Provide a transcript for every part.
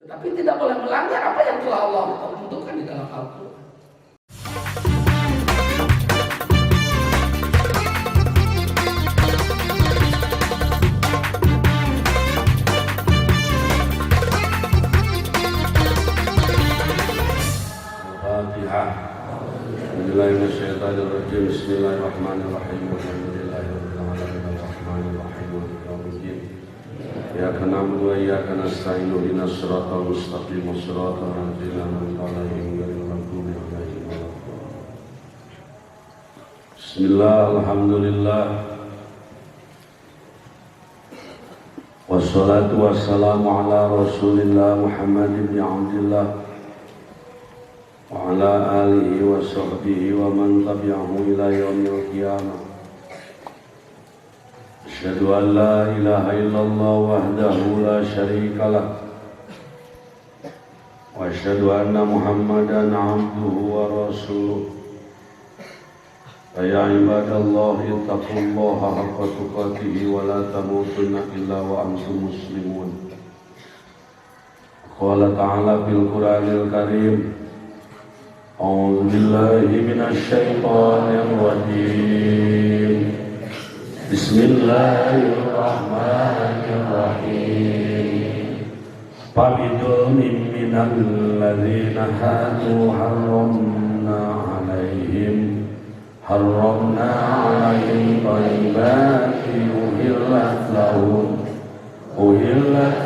Tapi tidak boleh melanggar apa yang telah Allah tentukan di dalam Al-Quran. Al-Fatihah. Bismillahirrahmanirrahim. Bismillahirrahmanirrahim. Alhamdulillahirabbil alamin. Arrahmanirrahim. Maliki yaumiddin. Iyyaka na'budu wa iyyaka nasta'in. Ihdinas siratal mustaqim. Shiratal ladzina an'amta 'alaihim ghairil maghdubi 'alaihim waladdallin. Bismillah, alhamdulillah. Wassalatu wassalamu ala Rasulillah Muhammad ibn Abdillah wa ala alihi wa sahbihi wa man tabi'ahu ila yaumil qiyamah. Asyhadu an la ilaha illallah wahdahu la syarika lah wa asyhadu anna Muhammadan abduhu wa rasuluh. Ya ibadallah ittaqullaha haqqa tuqatih wa la tamutunna illa wa antum muslimun. Qala ta'ala fil Qur'anil Karim, a'udzu billahi minasy syaithanir rajim. Bismillahirrahmanirrahim. Fabidulmin minal ladzina hadu harramna 'alaihim thayyibatin uhillat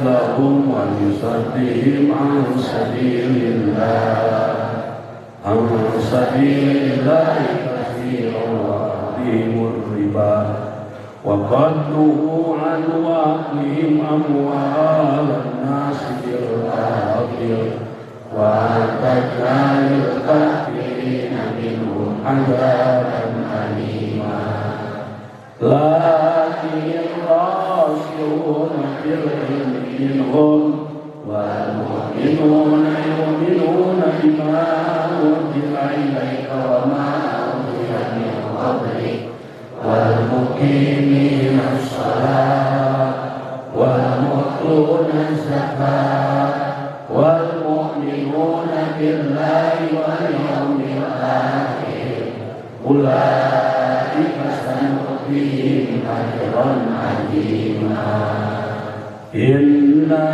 lahum wa bisaddihim an sabilillahi katsiran wa aklihimur riba wa qadduhu an wa'aklihim amwalan nasi bil batil wa atadna lil kafirina minhum adzaban alima. Lakin rasuluna bil ilmi minhum wal mu'minuna yu'minuna bima unzila ilaika wa ma unzila min qablik wal muqimina shalah wal mu'tuna zakat wal mu'minuna billahi wal yawmil akhir ulaika sanu'tihim ajran 'azima. Inna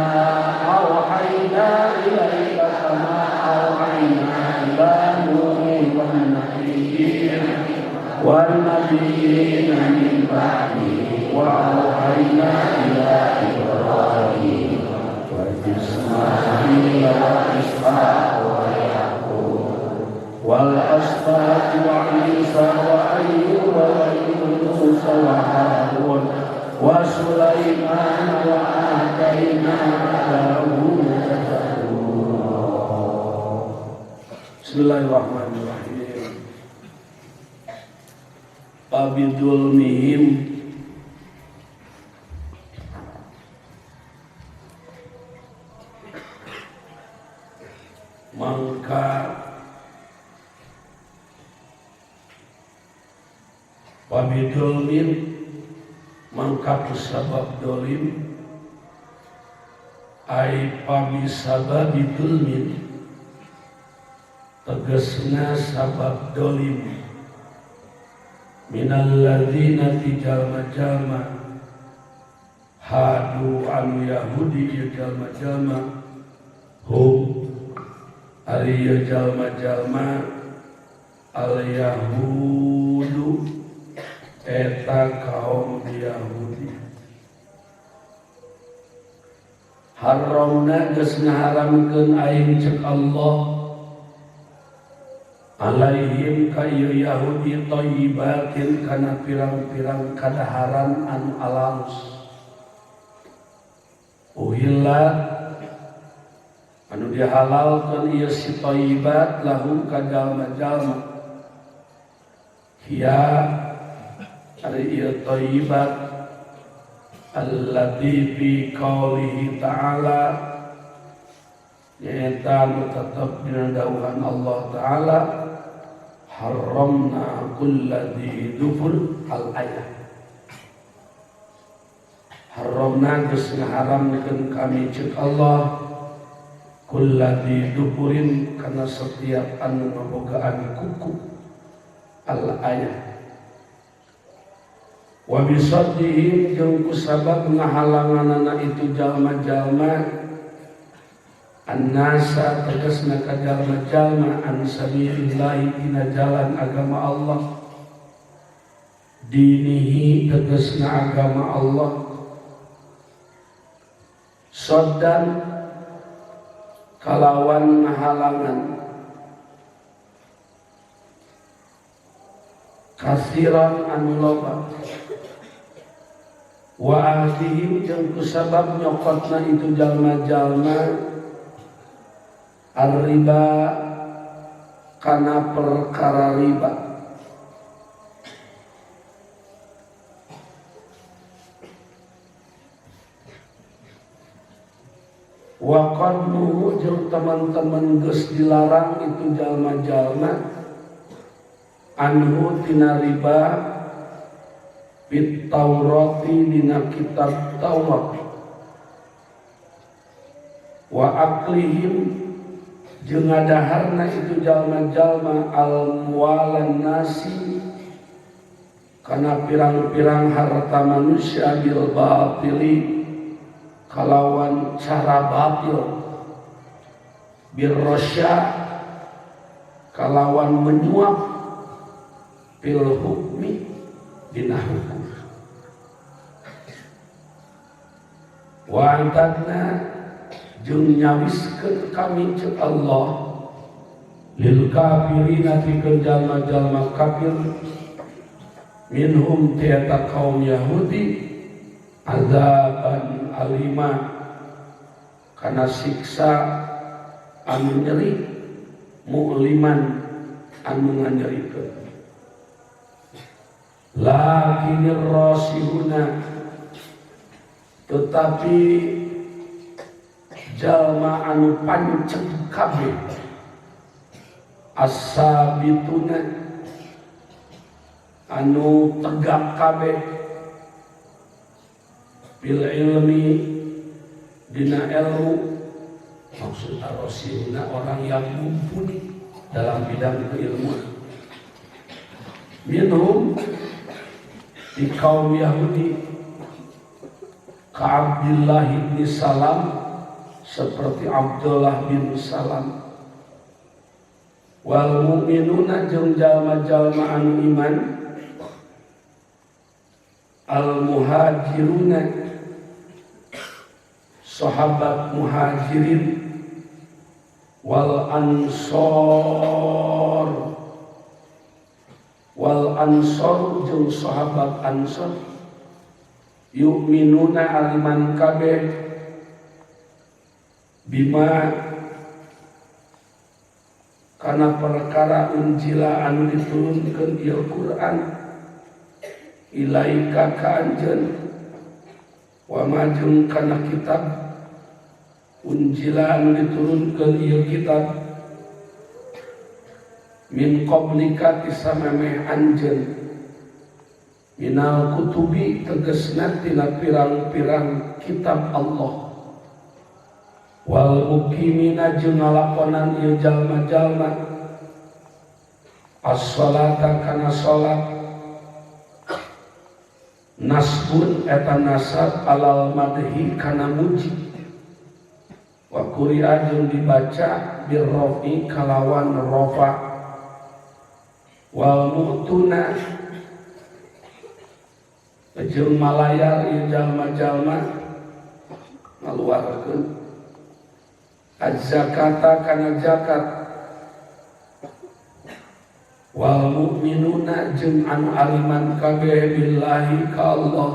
awhayna ilaika kama awhayna ila Nuhin wan nabiyyina min ba'dihi wa awhayna ila Ibrahim wa Ismail wa Ishaq wa Yaqub wal asbati wa Isa wa Ayyub wa Yunus wa Harun wa Sulaiman wa atayna Dawud Zabura. Bismillahirrahmanirrahim. Fabidulmihim maka pabidulmin mangka sabab dolim ai pabisabab dulmin tegasna sabab dolim minal ladzina jalma-jalma hadu anu yahudi jalma-jalma hum ari jalma-jalma al yahudu eta kaum Yahudi haramna geus ngaharamkeun aing cek Allah alaihim kayu Yahudi thayyibatin kana pirang-pirang kadaharan anu alus uhillat anu dihalalkeun ieu si thayyibat lahum ka jalma-jalma hiya ari ieu thayyibat allati fi qaulihi ta'ala nyaeta anu tetep dina dawuhan Allah Ta'ala haramna kulladzi dufur al-ayat haramna geus ngaharamkeun kami cek Allah kulladzi duburin karena setiap anu ngabogaan kuku al-ayat wa bisaddihim jeung kusabab ngahalanganana itu jalma-jalma an-nasa tegasna ka jalma-jalma an sabilillahi dina jalan agama Allah dinihi tegasna agama Allah soddan kalawan ngahalangan kasiran anu loba wa ahdihim jeung kusabab nyokotna itu jalma-jalma ar-riba kana perkara riba wa qadnuhu jeung teman-teman geus dilarang itu jalma-jalma anhu tina riba bit Taurati dina kitab Taurat wa aklihim jeung ngadaharna itu jalma-jalma al-muwalan nasi kana pirang-pirang harta manusia bil batili kalawan cara batil birrasya kalawan menyuap bil hukmi dina hukum wa antadna jeung nyawiskeun kami cek Allah lil kafirina pikeun jalma-jalma kafir minhum tiata kaum Yahudi azaban alima kana siksa anu nyeri mu'liman anu nganyerikeun lakinir rasihuna tetapi jalma anu panceg kabeh as-sabituna anu tegak kabeh bil ilmi dina ilmu maksud ar-rasihuna orang yang mumpuni dalam bidang keilmuan minhum di kaum Yahudi ka Abdullah bin Salam seperti Abdullah bin Salam wal mu'minuna jeung jalma-jalma anu iman al muhajiruna sahabat muhajirin wal ansor jeung sahabat ansor yu'minuna aliman kabeh bima kana perkara unjila anu diturunkeun ieu Quran ilaika ka anjeun wa majung kana kitab unjila anu diturunkeun ieu kitab min qablika tisamameh anjeun minal kutubi tegasna tina pirang-pirang kitab Allah wal mukimina jeung ngalakonan ieu jalma-jalma as-salata kana salat nasbun eta nasab alal madhi kana muji wa quri'a jeung dibaca birrafi kalawan rafa wal mu'tuna jeung malayar ieu jalma-jalma ngaluarkeun az-zakata kana zakat wal mu'minuna jeung anu aliman kabeh billahi ka Allah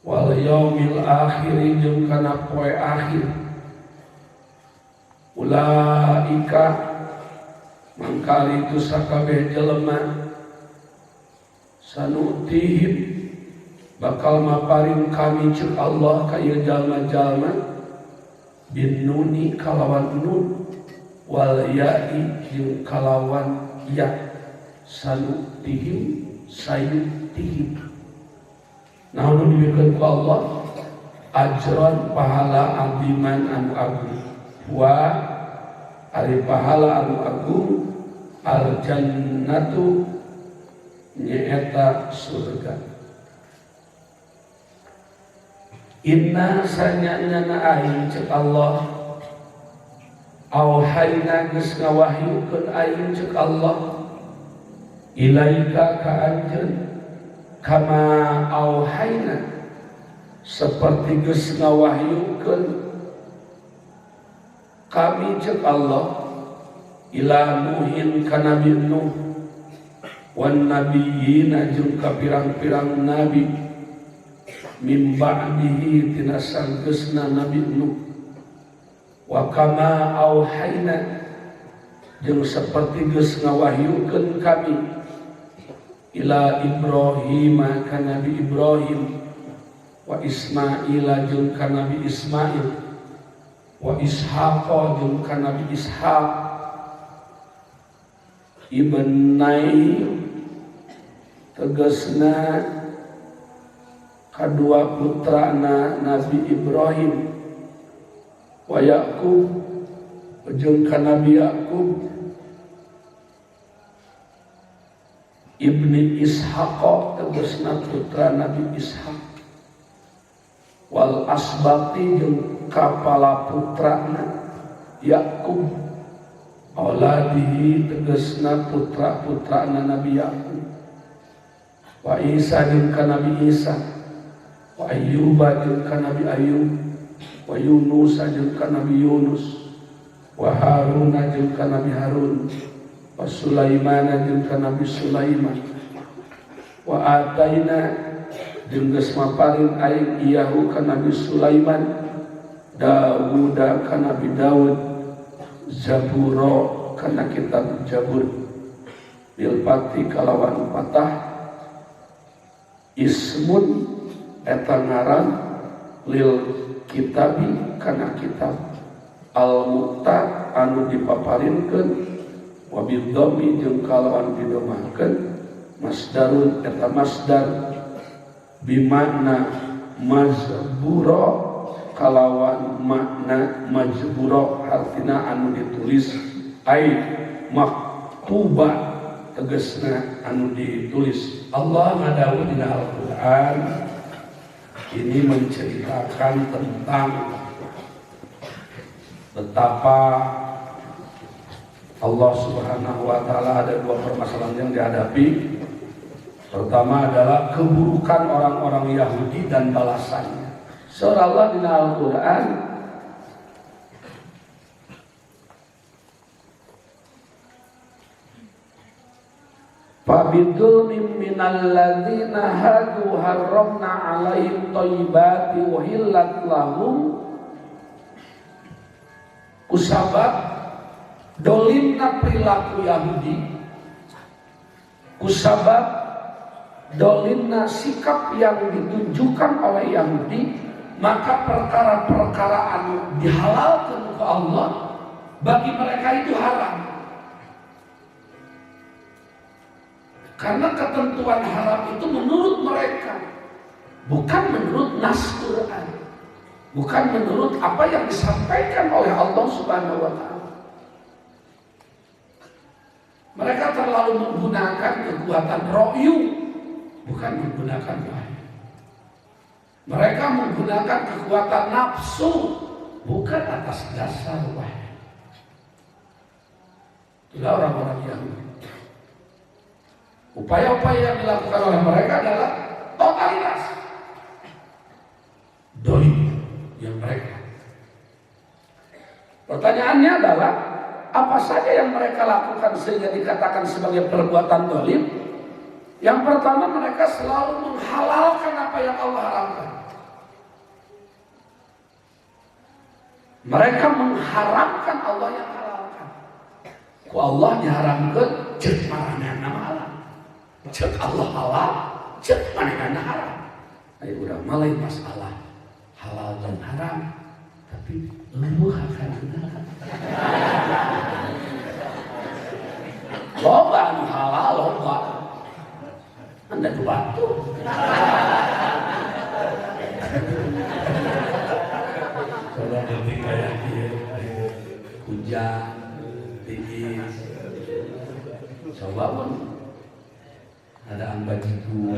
wal yaumil akhir jeung kana poe akhir ulaika mangkali itu sakabeh jelema sanutihim bakal maparing kami cek Allah ka ieu jalma-jalma bin nuni kalawan nun wal ya'i jeung kalawan ya sanutihim sayutihim naon dibikeun ku Allah ajran pahala abiman anu agung wa ari pahala anu agung al jannatu nyaeta surga. Inna sanyana aing cek Allah auhayna geus ngawahyukeun aing cek Allah ilaika ka anjeun kama auhayna seperti geus ngawahyukeun kami cek Allah ila nuhin ka nabi Nuh wan nabiyina jeung ka pirang-pirang nabi min ba'dihi tina sanggeusna nabi Nuh wa kama auhayna jeung saperti geus ngawahyukeun kami ila Ibrahim ka nabi Ibrahim wa Ismail jeung ka nabi Ismail wa Ishaq jeung ka nabi Ishaq ibnai tegasna kadua putrana Nabi Ibrahim wa Yaqub jeung ka Nabi Yaqub ibni Ishaq tegasna putra Nabi Ishaq wal asbati jeung kapala putrana Yaqub auladihi tegasna putra-putrana Nabi Yaqub wa Isa jeung ka Nabi Isa wa Ayyub jeung ka Nabi Ayyub wa Yunus jeung ka Nabi Yunus wa Harun jeung ka Nabi Harun wa Sulaiman jeung ka Nabi Sulaiman wa ataina jeung geus maparin aing iyahu ka Nabi Sulaiman Daud ka Nabi Daud Zaburo kana kitab Zabur bil pati kalawan patah ismun eta ngaran lil kitabi kana kitab al muqta anu dipaparinkeun wa bidhammi jeung kalawan didomahkeun masdarun eta masdar bimakna mazburo kalawan makna majburo artina anu ditulis ai maktuba tegasna anu ditulis. Allah ngadawuh dina Al-Qur'an ini menceritakan tentang betapa Allah Subhanahu wa taala ada dua permasalahan yang dihadapi. Pertama adalah keburukan orang-orang Yahudi dan balasannya. Surah Allah di Al-Quran Fabidulmin minal ladzina hadu harramna alaihim thayyibati uhillat lahum kusabab dolimna perilaku Yahudi kusabab dolimna sikap yang ditunjukkan oleh Yahudi maka perkara-perkara anu dihalalkan ke Allah bagi mereka itu haram. Karena ketentuan haram itu menurut mereka, bukan menurut nas Quran, bukan menurut apa yang disampaikan oleh Allah Subhanahu wa taala. Mereka terlalu menggunakan kekuatan ro'yu, bukan menggunakan wahyu. Mereka menggunakan kekuatan nafsu, bukan atas dasar wahyu. Itulah orang-orang Yahudi. Upaya-upaya yang dilakukan oleh mereka adalah totalitas dolim yang mereka. Pertanyaannya adalah apa saja yang mereka lakukan sehingga dikatakan sebagai perbuatan dolim? Yang pertama, mereka selalu menghalalkan apa yang Allah haramkan. Mereka mengharamkan Allah yang halalkan. Ku Allah diharamkan, cek marahnya haram. Cek Allah halal, cek marahnya haram. Ayo udah mulai masalah halal dan haram, tapi lembut akan gunakan. Loba anu halal, loba. Anda waktu. Kalau detik kayak dia. hujan, dingin. Coba pun ada ambajiku,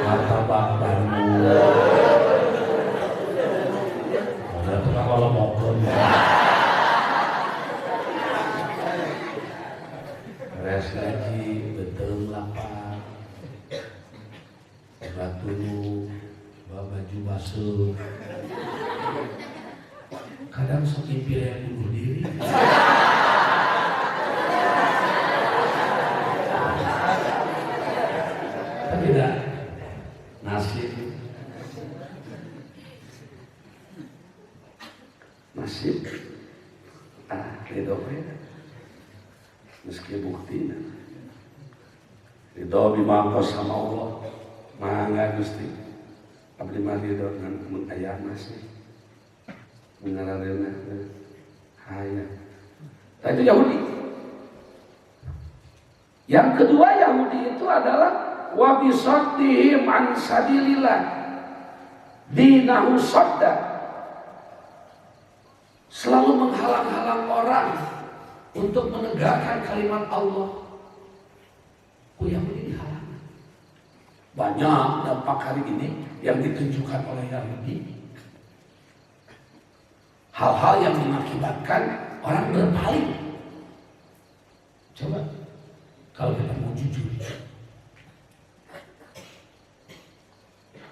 martabak Bandung, ada tukang kolomokon. Beres gaji, betul lapar. Batu, bawa baju basuh. Kadang sok yang bunuh diri. Tapi tidak nasib. Ridho ya. Meski buktinya ridho bimangkos sama Allah. Mangga Gusti abdi mah ridho dengan aya nasi mengalalena haya. Nah, itu Yahudi. Yang kedua Yahudi itu adalah wa bisaddihim an sabilillah dinahu sadda, selalu menghalang-halang orang untuk menegakkan kalimat Allah. Yahudi dihalang. Banyak dampak hari ini yang ditunjukkan oleh Yahudi. Hal-hal yang mengakibatkan orang berpaling. Coba kalau kita mau jujur,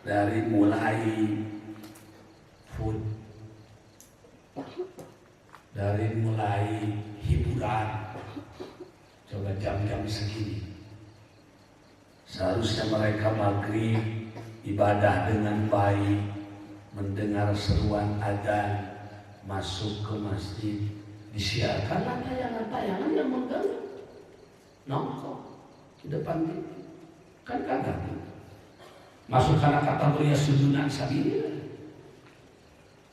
dari mulai food, dari mulai hiburan, coba jam-jam segini seharusnya mereka maghrib ibadah dengan baik, mendengar seruan adzan, masuk ke masjid, disiarkanlah tayangan-tayangan yang mengganggu, nongkrong di depan TV, kan kagak masuk karena kategori sujudan sabilillah.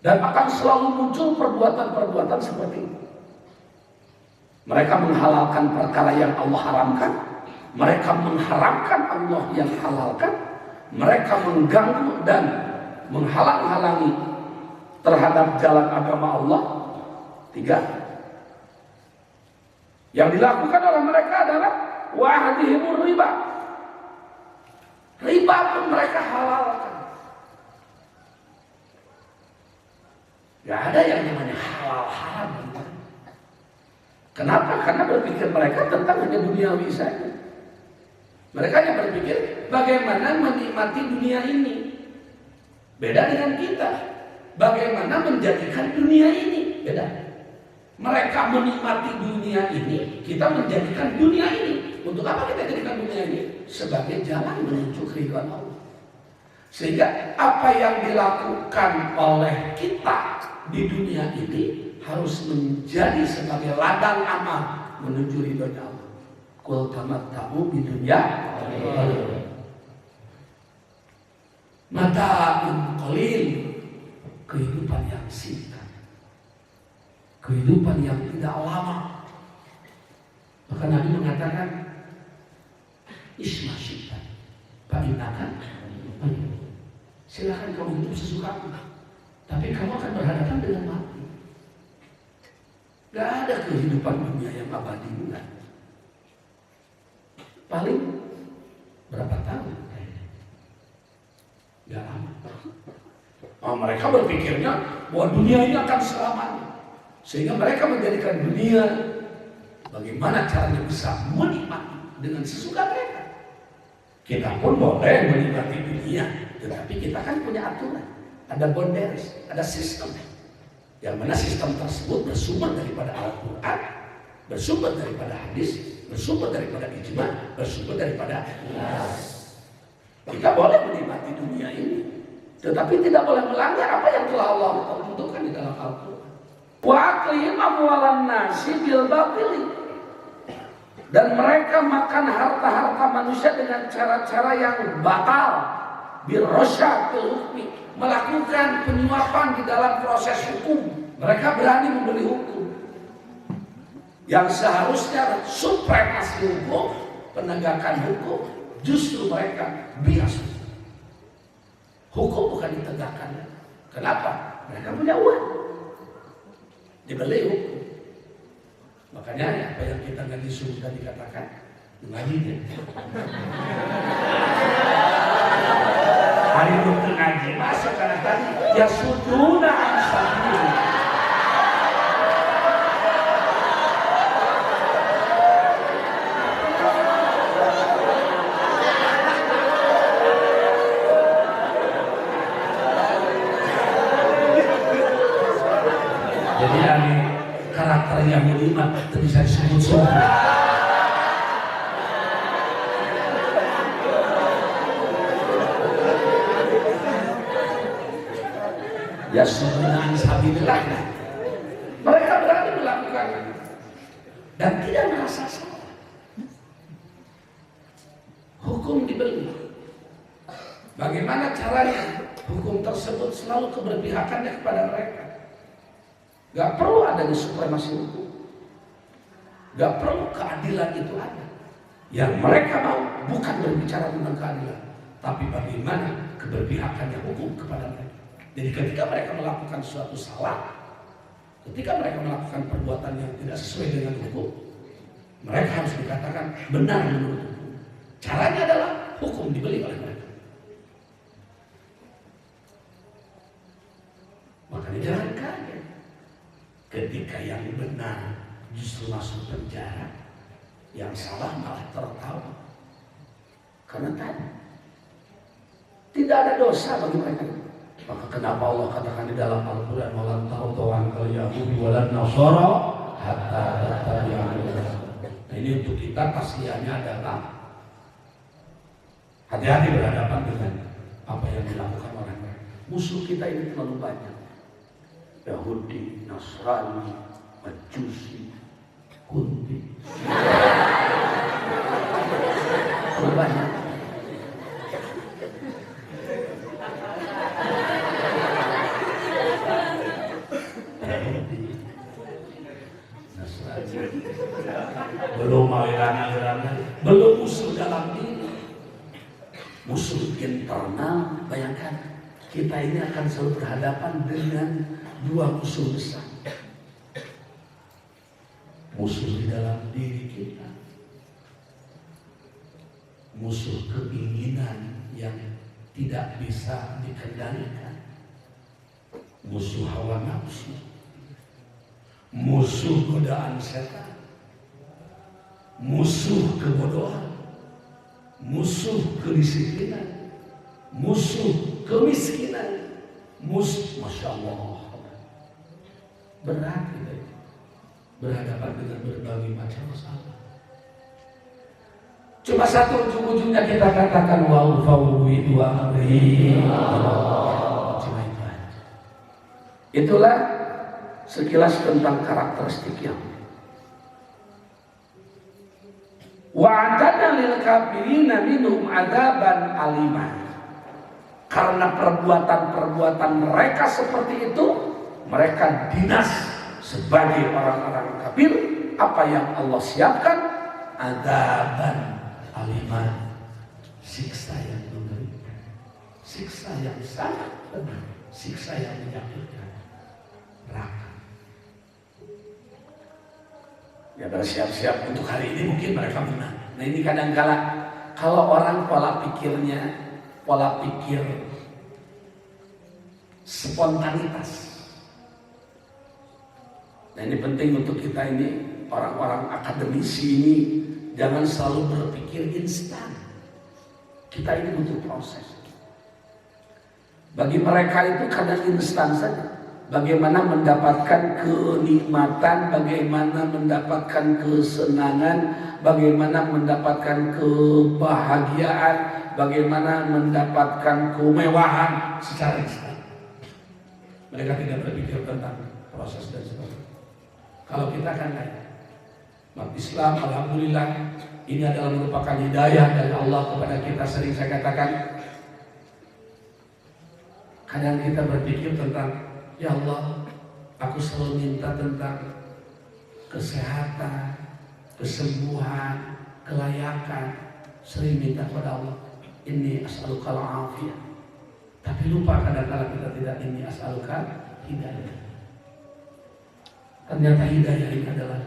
Dan akan selalu muncul perbuatan-perbuatan seperti itu. Mereka menghalalkan perkara yang Allah haramkan, mereka mengharamkan Allah yang halalkan, mereka mengganggu dan menghalang-halangi terhadap jalan agama Allah. 3. Yang dilakukan oleh mereka adalah wa'adihimur riba. Riba pun mereka halalkan. Gak ada yang namanya halal haram. Kenapa? Karena berpikir mereka tentang hanya duniawi saja. Mereka hanya berpikir bagaimana menikmati dunia ini. Beda dengan kita. Bagaimana menjadikan dunia ini. Beda. Mereka menikmati dunia ini, kita menjadikan dunia ini. Untuk apa kita jadikan dunia ini? Sebagai jalan menuju keridhaan Allah. Sehingga apa yang dilakukan oleh kita di dunia ini harus menjadi sebagai ladang amal menuju ridhaan Allah. Qul tamatta'u bid dunya mata'un qalil, kehidupan yang singkat, kehidupan yang tidak lama. Maka Nabi mengatakan isma syi'ta fa innaka, silakan kamu hidup sesukamu, tapi kamu akan berhadapan dengan mati. Gak ada kehidupan dunia yang abadi, enggak. Paling berapa tahun? Gak lama. Mereka berpikirnya bahwa dunia ini akan selamanya, sehingga mereka menjadikan dunia bagaimana caranya bisa menikmati dengan sesuka mereka. Kita pun boleh menikmati dunia, tetapi kita kan punya aturan, ada boundaries, ada sistem. Yang mana sistem tersebut bersumber daripada Al-Quran, bersumber daripada hadis, bersumber daripada ijma, bersumber daripada nas. Kita boleh menikmati dunia ini, tetapi tidak boleh melanggar apa yang telah Allah tentukan di dalam Al-Quran. Wa aklihim amwalan nasi bil batili, dan mereka makan harta-harta manusia dengan cara-cara yang batal, bil rasyad bil hukmi, melakukan penyuapan di dalam proses hukum. Mereka berani membeli hukum yang seharusnya supremasi hukum, penegakan hukum, justru mereka bias. Hukum bukan ditegakkan. Kenapa? Mereka punya uang. Dibeli hukum. Makanya apa yang kita nggak disuruh dan dikatakan ngajinya. Hari dokter ngaji masuk karena tadi ya suduna ansabili. Jadi ada karakter yang lima itu bisa disebut semua. Ya sunnah sabillah. Mereka berani melakukan dan tidak merasa salah. Hukum dibeli. Bagaimana caranya? Hukum tersebut selalu keberpihakannya kepada mereka. Gak perlu adanya supremasi hukum. Gak perlu keadilan itu ada. Yang mereka mau bukan berbicara tentang keadilan, tapi bagaimana keberpihakannya hukum kepada mereka. Jadi ketika mereka melakukan suatu salah, ketika mereka melakukan perbuatan yang tidak sesuai dengan hukum, mereka harus dikatakan benar menurut hukum. Caranya adalah hukum dibeli oleh mereka. Makanya jangan kaget ketika yang benar justru masuk penjara, yang salah malah tertawa. Karena tadi tidak ada dosa bagi mereka. Maka kenapa Allah katakan di dalam Al-Quran walan tardawan kal yahudi walan nasara hatta tattabi'a millatahum. Nah, ini untuk kita tasliahnya adalah hati-hati berhadapan dengan apa yang dilakukan oleh mereka. Musuh kita ini terlalu banyak. Yahudi, Nasrani, Majusi, Kunti. Terlalu banyak. Belum aliran-aliran, belum musuh dalam diri, musuh internal. Bayangkan kita ini akan selalu berhadapan dengan dua musuh besar. Musuh di dalam diri kita, musuh keinginan yang tidak bisa dikendalikan, musuh hawa nafsu, musuh godaan setan, musuh kebodohan, musuh kedisiplinan, musuh kemiskinan, Masya Allah, berat kita berhadapan dengan berbagai macam masalah. Cuma satu ujung-ujungnya kita katakan wa ufawwidu amri. Cuma itu aja. Itulah sekilas tentang karakteristik yang wa'adana lil kafirina minhum adzaban alimah. Karena perbuatan-perbuatan mereka seperti itu, mereka dinas sebagai orang-orang kafir. Apa yang Allah siapkan? Adzaban alimah, siksa yang mengerikan, siksa yang sangat berat, siksa yang menyakitkan, neraka. Ya bersiap-siap untuk hari ini mungkin mereka menang. Nah ini kadang-kala kalau orang pola pikirnya pola pikir spontanitas. Nah ini penting untuk kita ini orang-orang akademisi ini jangan selalu berpikir instan. Kita ini butuh proses. Bagi mereka itu kadang instan saja. Bagaimana mendapatkan kenikmatan, bagaimana mendapatkan kesenangan, bagaimana mendapatkan kebahagiaan, bagaimana mendapatkan kemewahan secara instan. Mereka tidak berpikir tentang proses dan sebagainya. Kalau kita kan lain. Umat Islam, alhamdulillah, ini adalah merupakan hidayah dari Allah kepada kita. Sering saya katakan, kadang kita berpikir tentang, ya Allah, aku selalu minta tentang kesehatan, kesembuhan, kelayakan. Sering minta kepada Allah, ini as'alukal afiyah. Tapi lupa kadang-kadang kita tidak ini as'alukal hidayah. Ternyata hidayah ini adalah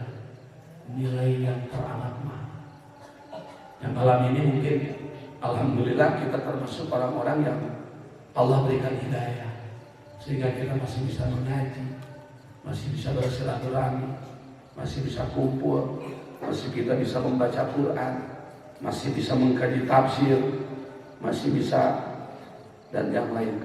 nilai yang teramat mahal. Yang malam ini mungkin alhamdulillah kita termasuk orang-orang yang Allah berikan hidayah, sehingga kita masih bisa mengaji, masih bisa bersilaturahmi, masih bisa kumpul, masih kita bisa membaca Quran, masih bisa mengkaji tafsir, masih bisa dan yang lain.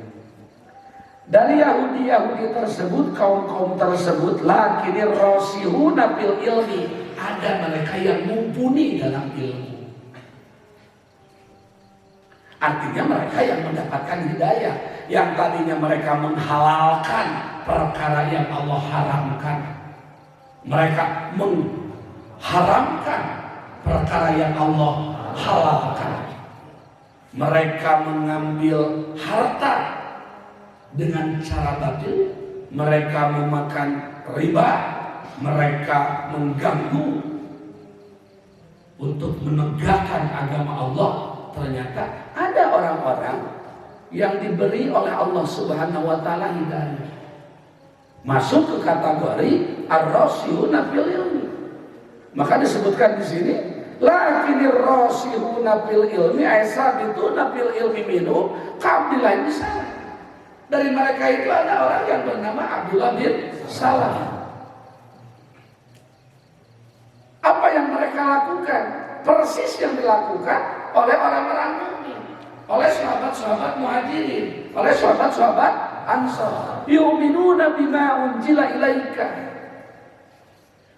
Dari Yahudi tersebut, kaum tersebut, lakinir rasihuna fil ilmi, ada mereka yang mumpuni dalam ilmu. Artinya mereka yang mendapatkan hidayah, yang tadinya mereka menghalalkan perkara yang Allah haramkan, mereka mengharamkan perkara yang Allah halalkan. Mereka mengambil harta dengan cara batil, mereka memakan riba, mereka mengganggu untuk menegakkan agama Allah. Ternyata ada orang-orang yang diberi oleh Allah Subhanahu wa taala hidayah, masuk ke kategori ar-rasihuna fil ilmi. Maka disebutkan di sini lakinir rasihuna fil ilmi aisabituna fil ilmi minhu qabdilah bisa. Dari mereka itu ada orang yang bernama Abdullah bin Salam. Apa yang mereka lakukan? Persis yang dilakukan oleh orang-orang mukmin, oleh sahabat-sahabat muhajirin, oleh sahabat-sahabat ansar. Yu'minuna bima unzila ilaika.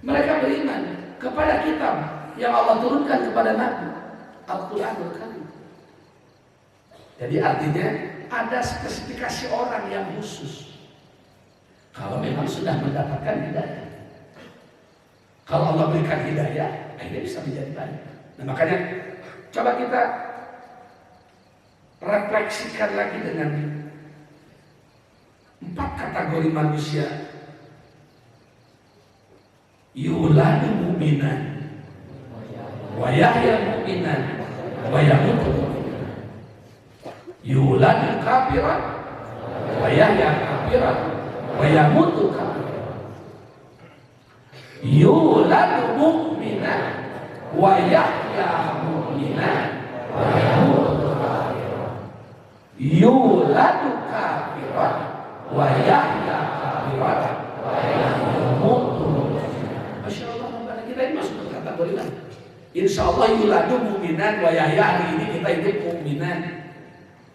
Mereka beriman kepada kitab yang Allah turunkan kepada Nabi, Al-Quranul Karim. Jadi artinya ada spesifikasi orang yang khusus kalau memang sudah mendapatkan hidayah. Kalau Allah berikan hidayah, akhirnya bisa menjadi baik. Nah makanya coba kita refleksikan lagi dengan 4 kategori manusia. Yuladu mu'minan wa yahya mu'minan wa yamutu mu'minan. Yuladu kafiran wa yahya kafiran wa yamutu kafiran. Yuladu mu'minan wa yahya mu'minan wa yamutu kafiran. Yuladu kafiran wa yahya kafiran wa yamutu. Masya Allah, kita ini masuk ke kategori mana? Insya Allah yuladu mu'minan wa yahya, hari ini kita hidup mu'minan.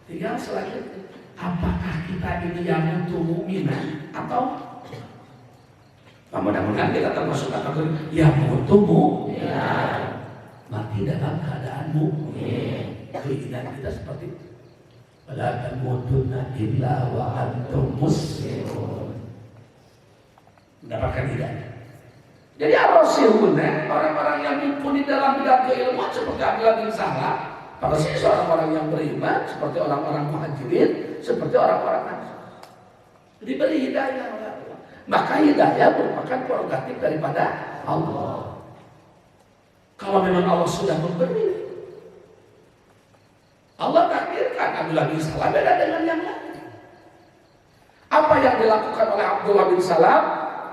Tinggal selanjutnya, apakah kita ini yang mutu mu'minan atau mudah-mudahan kita termasuk kategori yang mutu mu'minan, mati dalam keadaan mu'min. Keinginan kita seperti itu. Wala tamutunna illa wa antum muslimun. Mendapatkan hidayah. Jadi ar-rasihuna, orang-orang yang mumpuni dalam bidang keilmuan seperti Abdullah bin Salam, persis orang-orang yang beriman, seperti orang-orang muhajirin, seperti orang-orang ansar. Diberi hidayah oleh Allah. Maka hidayah merupakan prerogatif daripada Allah. Kalau memang Allah sudah memberi, Allah takdirkan Abdullah bin Salam beda dengan yang lain. Apa yang dilakukan oleh Abdullah bin Salam,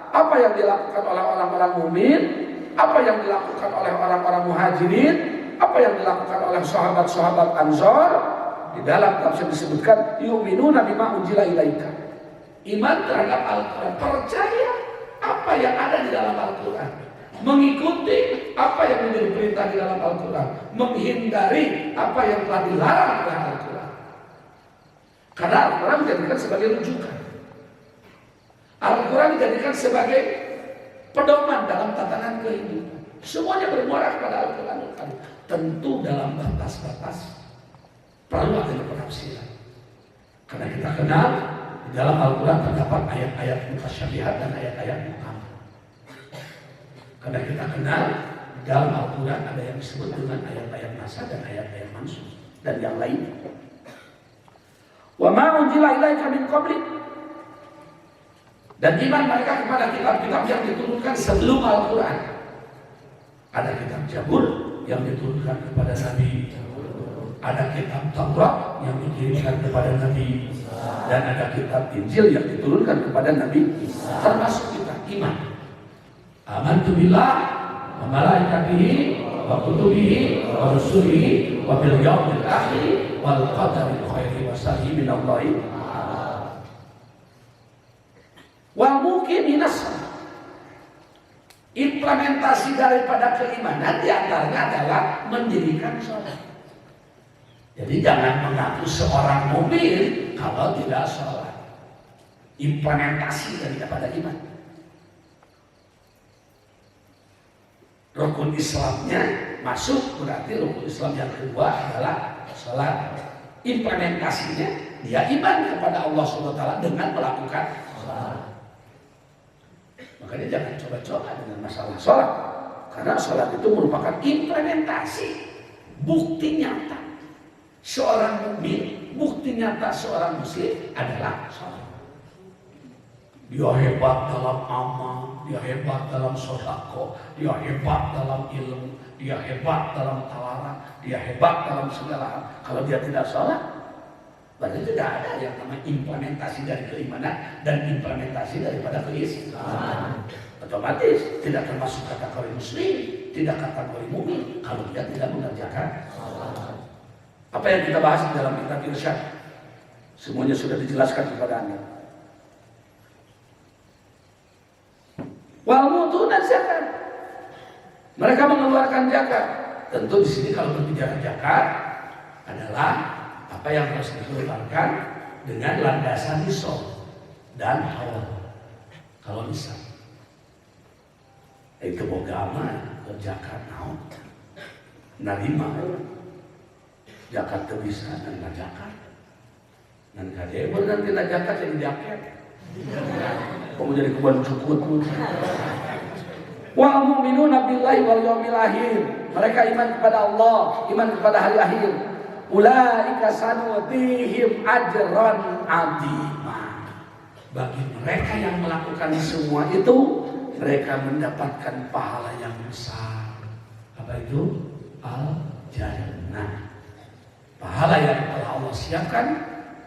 apa yang dilakukan oleh orang-orang mukmin, apa yang dilakukan oleh orang-orang muhajirin, apa yang dilakukan oleh sahabat-sahabat Ansar, di dalam tafsir disebutkan yu'minuna bima unzila ilaika. Iman terhadap Al-Quran, percaya apa yang ada di dalam Al-Quran, mengikuti apa yang menjadi perintah di dalam Al-Quran, menghindari apa yang telah dilarang oleh Al-Quran. Karena Al-Quran dijadikan sebagai rujukan, Al-Quran dijadikan sebagai pedoman dalam tatanan kehidupan. Semuanya bermuara kepada Al-Quran. Tentu dalam batas-batas perlu ada penafsiran. Karena kita kenal di dalam Al-Quran terdapat ayat-ayat mutasyabihat dan ayat-ayat muhkam. Karena kita kenal di dalam Al-Quran ada yang disebut dengan ayat-ayat nasakh dan ayat-ayat mansukh dan yang lain. Wa ma unzila ilaika min qablik. Dan iman mereka kepada kitab-kitab yang diturunkan sebelum Al-Quran. Ada kitab Zabur yang diturunkan kepada Nabi Ada kitab Taurat yang dikirimkan kepada Nabi dan ada kitab Injil yang diturunkan kepada Nabi. Termasuk kita iman. Amantu billah wa malaikatihi wa kutubihi wa rusulihi wa bil yaumil akhir wal qadari khairi wa syarri min Allah. Wal muqiminas. Implementasi daripada keimanan diantaranya adalah mendirikan sholat. Jadi jangan mengaku seorang mukmin kalau tidak sholat. Implementasi daripada iman. Rukun Islamnya masuk, berarti rukun Islam yang kedua adalah sholat. Implementasinya dia iman kepada Allah SWT dengan melakukan sholat. Makanya jangan coba-coba dengan masalah sholat. Karena sholat itu merupakan implementasi, bukti nyata. Seorang mukmin, bukti nyata seorang muslim adalah sholat. Dia hebat dalam amal, dia hebat dalam sedekah, dia hebat dalam ilmu, dia hebat dalam tawaran, dia hebat dalam segala hal. Kalau dia tidak sholat, berarti tidak ada yang namanya implementasi dari keimanan dan implementasi daripada keislaman. Otomatis tidak termasuk kategori muslim, tidak kategori mukmin kalau dia tidak mengerjakan sholat. Apa yang kita bahas dalam kitab Irsyad semuanya sudah dijelaskan kepada Anda. Wal mutuna zakat. Mereka mengeluarkan zakat. Tentu di sini kalau berbicara zakat adalah apa yang harus dikeluarkan dengan landasan nisab dan haul. Kalau nisab itu bogama zakat naon? Narima zakat itu bisa dan zakat. Dan kade benar tidak zakat yang jaket. Kamu jadi kebun cukut. Wal mu'minuna billahi wal yaumil akhir. Mereka iman kepada Allah, iman kepada hari akhir. Ulaika sanutihim ajran azima. Bagi mereka yang melakukan semua itu, mereka mendapatkan pahala yang besar. Apa itu? Al-Jannah. Pahala yang telah Allah siapkan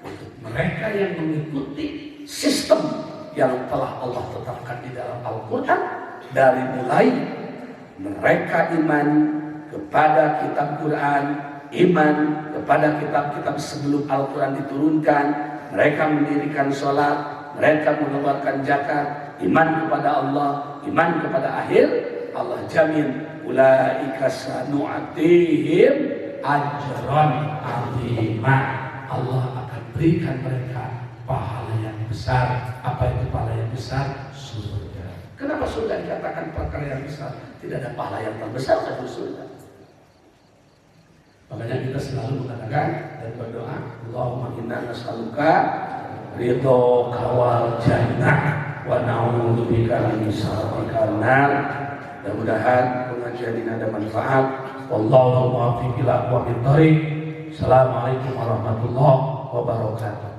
untuk mereka yang mengikuti sistem yang telah Allah tetapkan di dalam Al-Quran. Dari mulai mereka iman kepada kitab Quran, iman kepada kitab-kitab sebelum Al-Quran diturunkan, mereka mendirikan sholat, mereka mengeluarkan zakat, iman kepada Allah, iman kepada akhir, Allah jamin ulaika sanu'atihim ajran azima. Allah akan berikan mereka pahala yang besar. Apa itu pahala yang besar? Surga. Kenapa surga dikatakan perkara yang besar? Tidak ada pahala yang terbesar kecuali surga. Makanya kita selalu mengatakan dan berdoa, Allahumma inna nas'aluka ridhoka wal jannah wa na'udzubika min sakhatika nar. Mudah-mudahan pengajian ini ada manfaat. Wallahu muwaffiq ila aqwamit thoriq. Assalamualaikum warahmatullahi wabarakatuh.